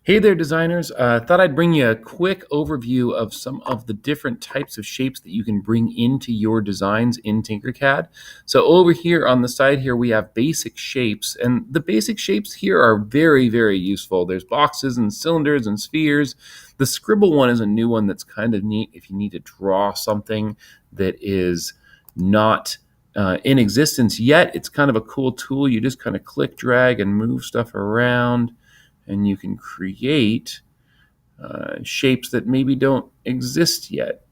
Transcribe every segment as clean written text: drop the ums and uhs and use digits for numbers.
Hey there, designers. Thought I'd bring you a quick overview of some of the different types of shapes that you can bring into your designs in Tinkercad. So over here on the side here, we have basic shapes, and the basic shapes here are very, very useful. There's boxes and cylinders and spheres. The scribble one is a new one that's kind of neat if you need to draw something that is not in existence yet. It's kind of a cool tool. You just kind of click, drag, and move stuff around, and you can create shapes that maybe don't exist yet.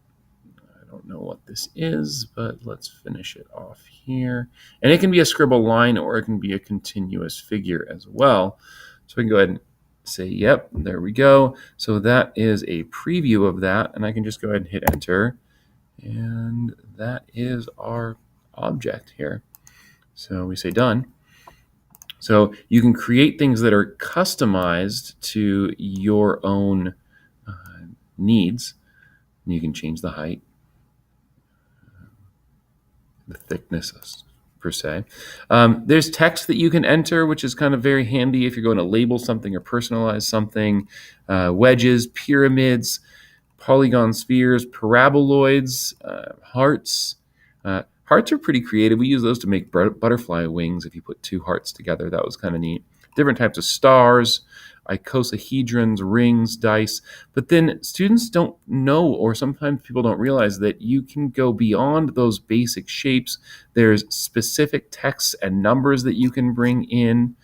I don't know what this is, but let's finish it off here. And it can be a scribble line, or it can be a continuous figure as well. So we can go ahead and say, yep, there we go. So that is a preview of that, and I can just go ahead and hit enter. And that is our object here. So we say done. So you can create things that are customized to your own needs. You can change the height, the thickness per se. There's text that you can enter, which is kind of very handy if you're going to label something or personalize something. Wedges, pyramids, polygon spheres, paraboloids, hearts. Hearts are pretty creative. We use those to make butterfly wings. If you put two hearts together, that was kind of neat. Different types of stars, icosahedrons, rings, dice. But then students don't know, or sometimes people don't realize, that you can go beyond those basic shapes. There's specific texts and numbers that you can bring in,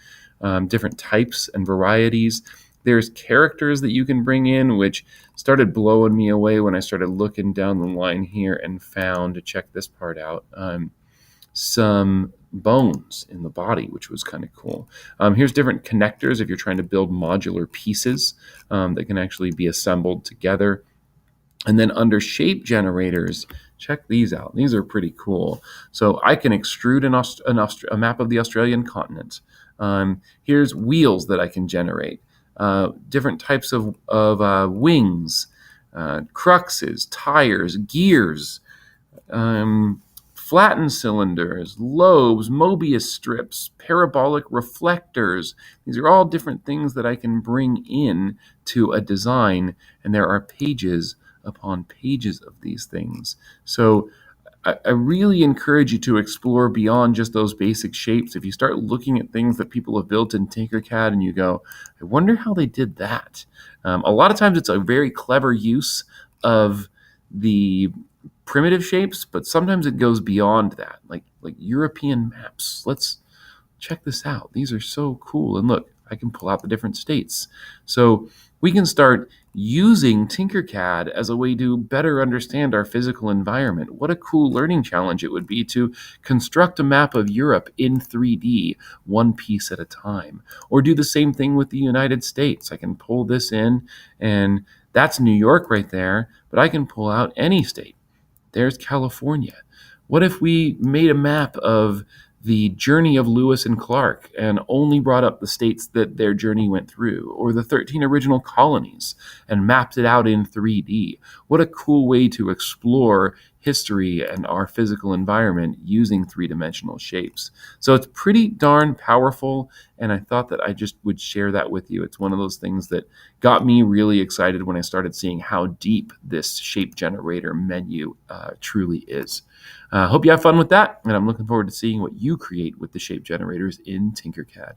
different types and varieties. There's characters that you can bring in, which started blowing me away when I started looking down the line here and found, to check this part out, some bones in the body, which was kind of cool. Here's different connectors if you're trying to build modular pieces that can actually be assembled together. And then under shape generators, check these out. These are pretty cool. So I can extrude a map of the Australian continent. Here's wheels that I can generate. Different types of wings, cruxes, tires, gears, flattened cylinders, lobes, Mobius strips, parabolic reflectors. These are all different things that I can bring in to a design, and there are pages upon pages of these things. So I really encourage you to explore beyond just those basic shapes. If you start looking at things that people have built in Tinkercad and you go, I wonder how they did that. A lot of times it's a very clever use of the primitive shapes, but sometimes it goes beyond that, like European maps. Let's check this out. These are so cool. And look, I can pull out the different states. So we can start using Tinkercad as a way to better understand our physical environment. What a cool learning challenge it would be to construct a map of Europe in 3D, one piece at a time. Or do the same thing with the United States. I can pull this in, and that's New York right there, but I can pull out any state. There's California. What if we made a map of the journey of Lewis and Clark and only brought up the states that their journey went through, or the 13 original colonies, and mapped it out in 3D? What a cool way to explore history and our physical environment using three-dimensional shapes. So it's pretty darn powerful, and I thought that I just would share that with you. It's one of those things that got me really excited when I started seeing how deep this shape generator menu truly is. Hope you have fun with that, and I'm looking forward to seeing what you create with the shape generators in Tinkercad.